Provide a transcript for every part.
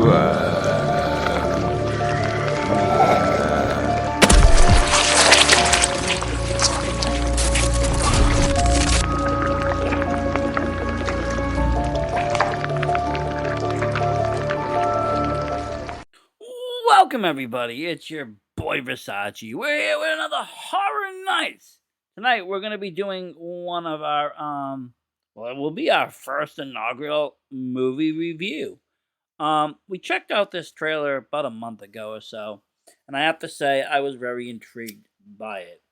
Welcome, everybody. It's your boy Versace. We're here with another Horror Nights. Tonight, we're going to be doing one of our, well, it will be our first inaugural movie review. We checked out this trailer about a month ago or so, and I have to say, I was very intrigued by it.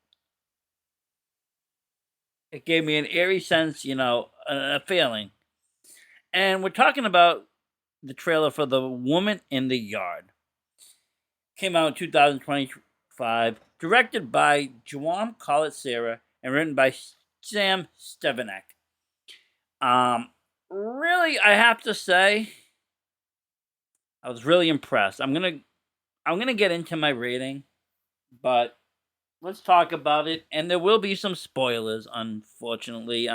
It gave me an eerie sense, a feeling. And we're talking about the trailer for The Woman in the Yard. Came out in 2025, directed by Joam Sarah and written by Sam Stevanek. Really, I have to say, I was really impressed. I'm gonna get into my rating, but let's talk about it. And there will be some spoilers, unfortunately.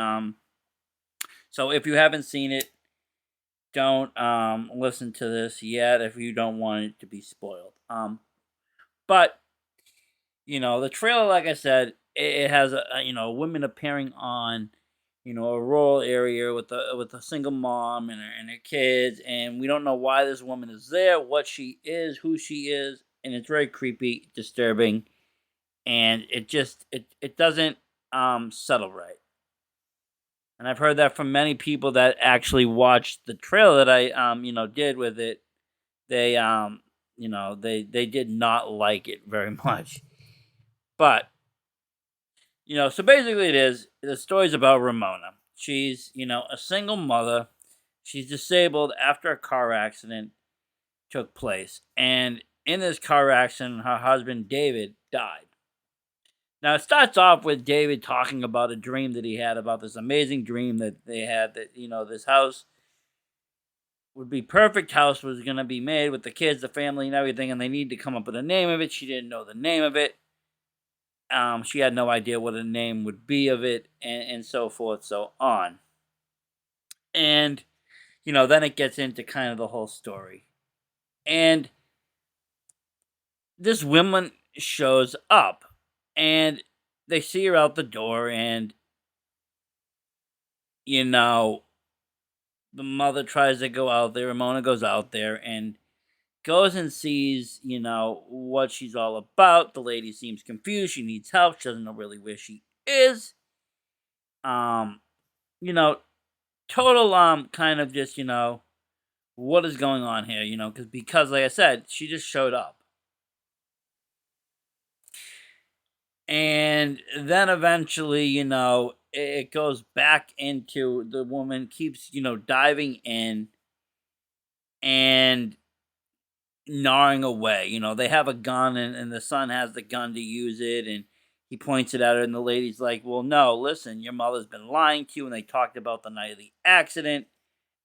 So if you haven't seen it, don't listen to this yet if you don't want it to be spoiled. But the trailer, like I said, it has women appearing on a rural area with a single mom and her kids, and we don't know why this woman is there, what she is, who she is, and it's very creepy, disturbing, and it doesn't settle right. And I've heard that from many people that actually watched the trailer that I did with it. They they did not like it very much. But so basically the story's about Ramona. She's, a single mother. She's disabled after a car accident took place. And in this car accident, her husband David died. Now, it starts off with David talking about a dream that he had, about this amazing dream that they had, that, this house would be perfect house, was going to be made with the kids, the family, and everything, and they need to come up with a name of it. She didn't know the name of it. She had no idea what a name would be of it, and so forth, so on. And, then it gets into kind of the whole story. And this woman shows up. And they see her out the door, and, the mother tries to go out there. Ramona goes out there and goes and sees, what she's all about. The lady seems confused. She needs help. She doesn't know really where she is. Total, kind of just, what is going on here, because, like I said, she just showed up. And then eventually, it goes back into the woman keeps, diving in and gnawing away. They have a gun, and the son has the gun to use it, and he points it at her, and the lady's like, well, no, listen, your mother's been lying to you, and they talked about the night of the accident,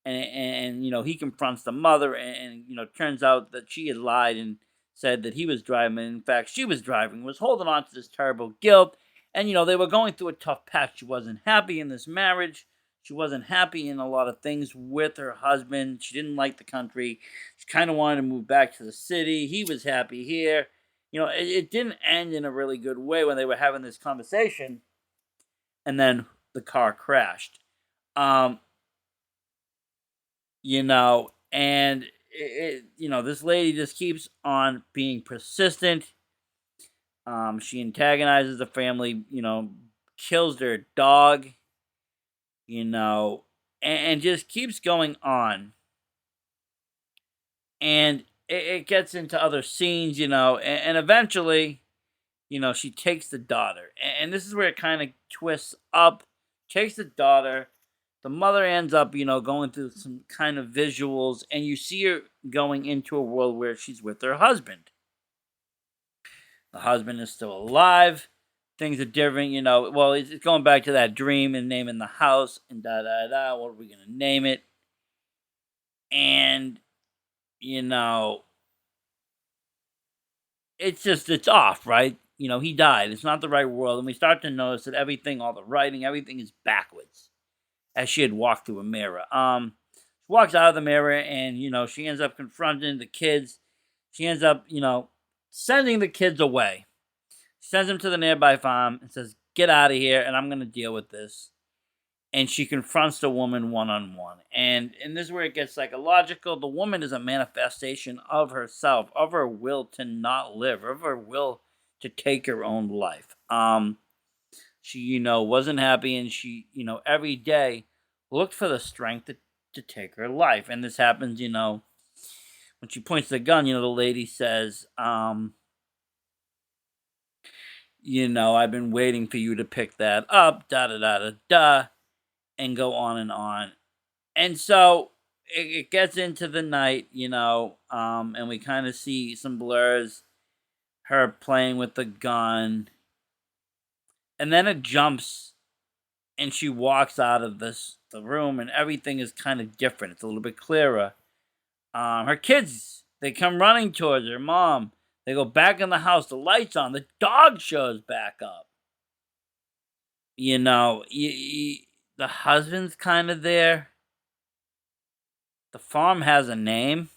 and he confronts the mother, and turns out that she had lied and said that he was driving. In fact, she was driving, was holding on to this terrible guilt. And, they were going through a tough patch. She wasn't happy in this marriage. She wasn't happy in a lot of things with her husband. She didn't like the country. She kind of wanted to move back to the city. He was happy here. It didn't end in a really good way when they were having this conversation. And then the car crashed. And this lady just keeps on being persistent. She antagonizes the family, kills their dog, and just keeps going on. And it gets into other scenes, and eventually, she takes the daughter. And this is where it kind of twists up, takes the daughter. The mother ends up, going through some kind of visuals, and you see her going into a world where she's with her husband. The husband is still alive. Things are different, Well, it's going back to that dream and naming the house and da-da-da. What are we going to name it? And, it's off, right? He died. It's not the right world. And we start to notice that all the writing, everything is backwards, as she had walked through a mirror. She walks out of the mirror and, she ends up confronting the kids. She ends up, sending the kids away. She sends them to the nearby farm and says, "Get out of here, and I'm going to deal with this." And she confronts the woman one on one. And this is where it gets psychological. The woman is a manifestation of herself, of her will to not live, of her will to take her own life. She, wasn't happy, and she, every day looked for the strength to take her life. And this happens, when she points the gun, the lady says, "I've been waiting for you to pick that up, da da da da da," and go on and on. And so it gets into the night, and we kind of see some blurs, her playing with the gun, and then it jumps, and she walks out of the room, and everything is kind of different. It's a little bit clearer. Her kids, they come running towards her mom. They go back in the house. The lights on. The dog shows back up. The husband's kind of there. The farm has a name.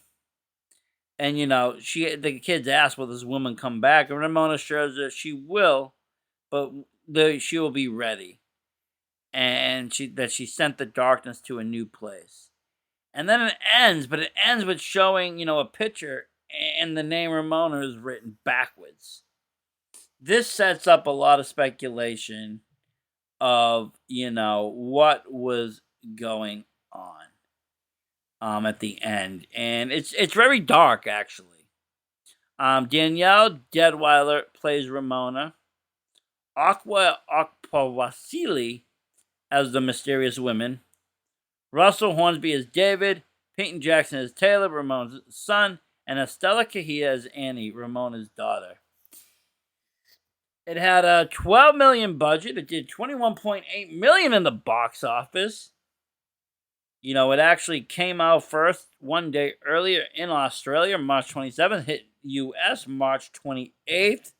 And the kids ask, "Will this woman come back?" And Ramona assures her she will, but she will be ready. And she sent the darkness to a new place. And then it ends with showing, a picture, and the name Ramona is written backwards. This sets up a lot of speculation of, what was going on at the end. And it's very dark, actually. Danielle Deadweiler plays Ramona. Aqua Okpawasili as the mysterious women. Russell Hornsby as David. Peyton Jackson as Taylor, Ramona's son. And Estella Cahia as Annie, Ramona's daughter. It had a $12 million budget. It did $21.8 million in the box office. It actually came out first one day earlier in Australia, March 27th, hit US March 28th.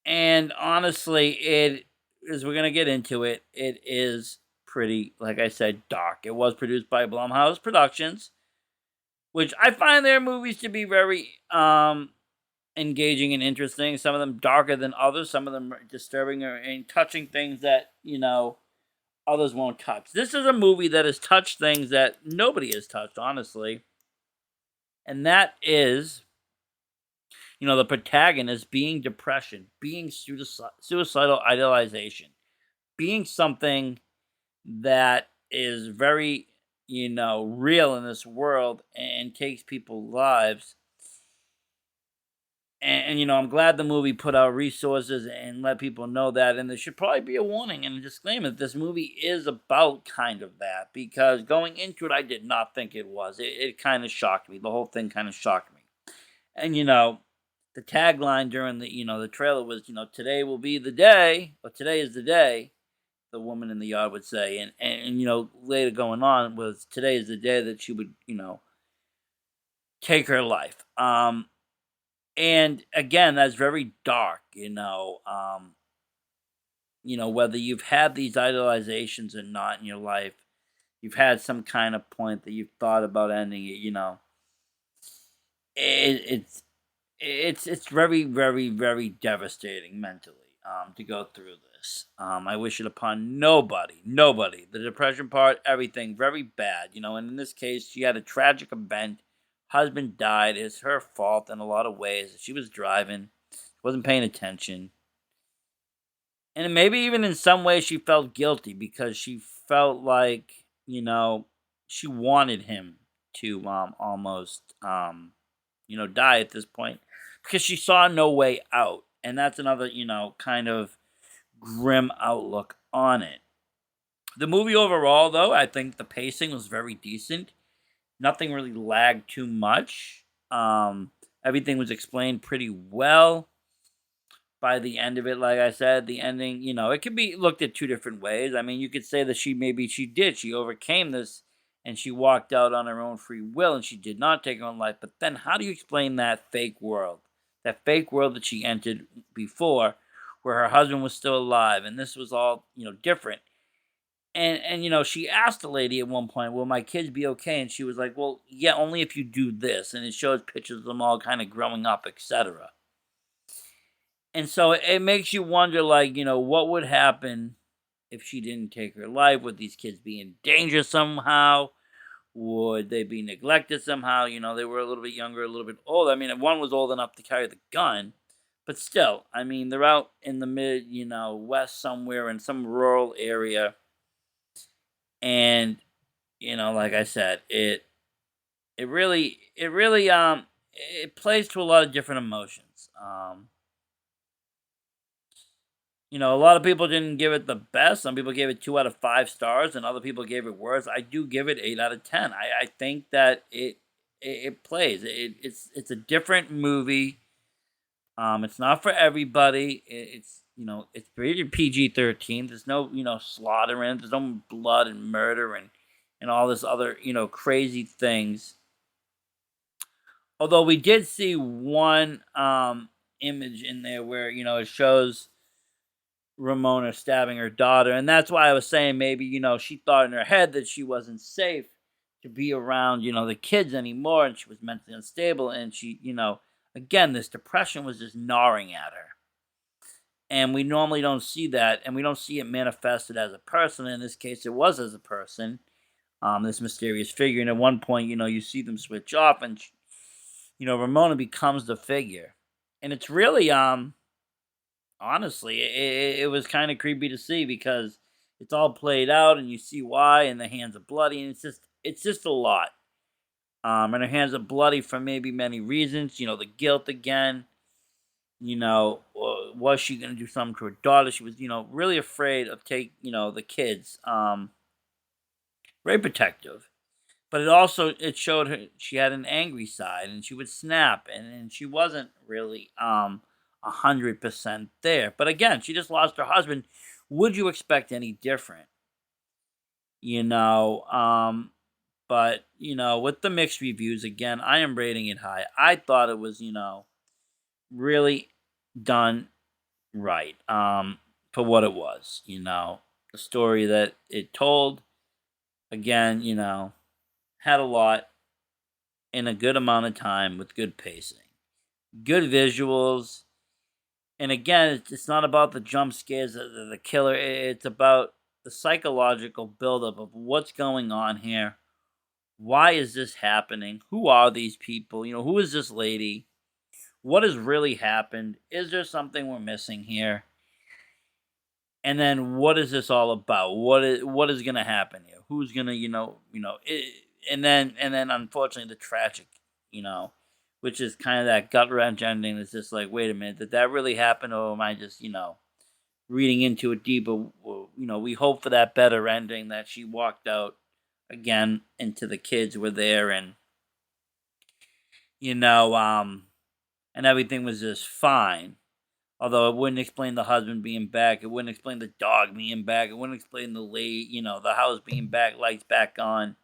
And honestly, as we're going to get into it, it is pretty, like I said, dark. It was produced by Blumhouse Productions, which I find their movies to be very engaging and interesting. Some of them darker than others. Some of them disturbing and touching things that, others won't touch. This is a movie that has touched things that nobody has touched, honestly. And that is, the protagonist being depression, being suicidal idealization, being something that is very, real in this world and takes people's lives. And I'm glad the movie put out resources and let people know that. And there should probably be a warning and a disclaimer that this movie is about kind of that. Because going into it, I did not think it was. It kind of shocked me. The whole thing kind of shocked me. And, the tagline during the trailer was, "Today will be the day," or "Today is the day," the woman in the yard would say. And later going on was, "Today is the day that she would, take her life." And again, that's very dark, whether you've had these idealizations or not in your life, you've had some kind of point that you've thought about ending it, it's very, very, very devastating mentally, to go through this. I wish it upon nobody. The depression part, everything, very bad, and in this case, she had a tragic event. Husband died. It's her fault in a lot of ways. She was driving, wasn't paying attention. And maybe even in some ways she felt guilty because she felt like, she wanted him to almost die at this point because she saw no way out. And that's another, kind of grim outlook on it. The movie overall, though, I think the pacing was very decent. Nothing really lagged too much. Everything was explained pretty well by the end of it. Like I said, the ending, it could be looked at two different ways. I mean, you could say that she overcame this and she walked out on her own free will and she did not take her own life. But then how do you explain that fake world? That fake world that she entered before where her husband was still alive and this was all, different. And she asked the lady at one point, "Will my kids be okay?" And she was like, "Well, yeah, only if you do this." And it shows pictures of them all kind of growing up, etc. And so it makes you wonder, like, what would happen if she didn't take her life? Would these kids be in danger somehow? Would they be neglected somehow? They were a little bit younger, a little bit old. I mean, one was old enough to carry the gun, but still, I mean, they're out in the west somewhere in some rural area, and like I said, it plays to a lot of different emotions. A lot of people didn't give it the best. Some people gave it 2 out of 5 stars, and other people gave it worse. I do give it 8 out of 10. I think that it plays. It's a different movie. It's not for everybody. It's rated PG-13. There's no slaughtering. There's no blood and murder and all this other crazy things. Although we did see one image in there where it shows Ramona stabbing her daughter, and that's why I was saying maybe she thought in her head that she wasn't safe to be around the kids anymore, and she was mentally unstable, and she again, this depression was just gnawing at her. And we normally don't see that, and we don't see it manifested as a person. In this case, it was as a person, this mysterious figure. And at one point, you see them switch off, and Ramona becomes the figure, and it's really honestly, it was kind of creepy to see because it's all played out, and you see why, and the hands are bloody, and it's just a lot. And her hands are bloody for maybe many reasons. The guilt again. Was she going to do something to her daughter? She was, really afraid of the kids. Very protective, but it showed her she had an angry side, and she would snap, and she wasn't really 100% there. But again, she just lost her husband. Would you expect any different? You know, um, but with the mixed reviews, again, I am rating it high. I thought it was, really done right. For what it was, the story that it told, again, had a lot in a good amount of time with good pacing, good visuals. And again, it's not about the jump scares of the killer. It's about the psychological buildup of what's going on here. Why is this happening? Who are these people? Who is this lady? What has really happened? Is there something we're missing here? And then what is this all about? What is going to happen here? Who's going to and then unfortunately the tragic, you know, which is kind of that gut wrench ending. That's just like, wait a minute, did that really happen, or am I just reading into it deeper? We hope for that better ending, that she walked out again into the kids were there, and you know and everything was just fine. Although it wouldn't explain the husband being back, it wouldn't explain the dog being back, it wouldn't explain the house being back, lights back on,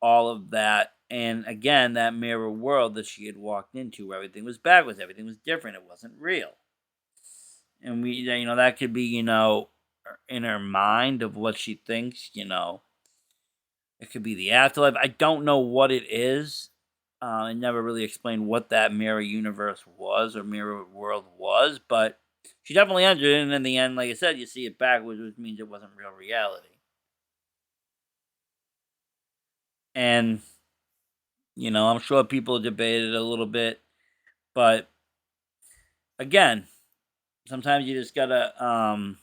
all of that. And again, that mirror world that she had walked into, where everything was backwards, everything was different, it wasn't real. And that could be, in her mind of what she thinks, it could be the afterlife. I don't know what it is. It never really explained what that mirror universe was or mirror world was, but she definitely entered it, and in the end, like I said, you see it backwards, which means it wasn't real reality. And, I'm sure people debated a little bit, but again, sometimes you just gotta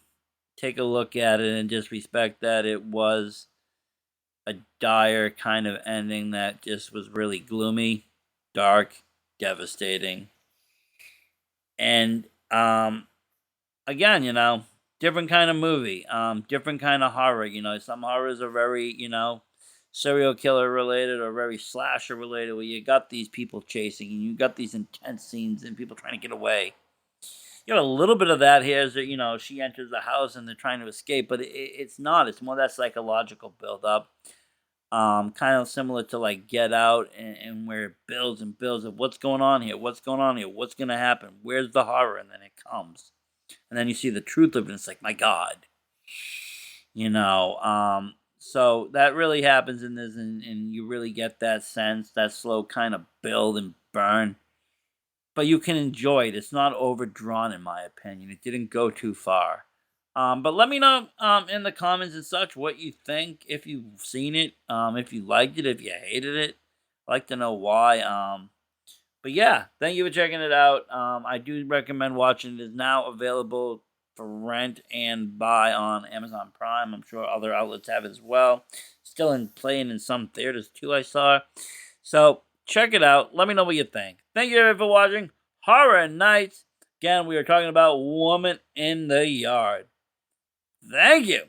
take a look at it and just respect that it was a dire kind of ending that just was really gloomy, dark, devastating. And again, different kind of movie, different kind of horror. Some horrors are very, serial killer related or very slasher related, where you got these people chasing and you got these intense scenes and people trying to get away. You got a little bit of that here, is that she enters the house and they're trying to escape, but it's not. It's more that psychological build up. Kind of similar to like Get Out, and where it builds and builds of what's going on here, what's going on here, what's going to happen, where's the horror, and then it comes, and then you see the truth of it. And it's like, my God, So that really happens in this, and you really get that sense, that slow kind of build and burn. But you can enjoy it. It's not overdrawn, in my opinion. It didn't go too far. But let me know in the comments and such what you think, if you've seen it, if you liked it, if you hated it. I'd like to know why. But yeah, thank you for checking it out. I do recommend watching it. It is now available for rent and buy on Amazon Prime. I'm sure other outlets have it as well. Still in playing in some theaters too, I saw. So check it out. Let me know what you think. Thank you everyone for watching Horror Nights. Again, we are talking about Woman in the Yard. Thank you.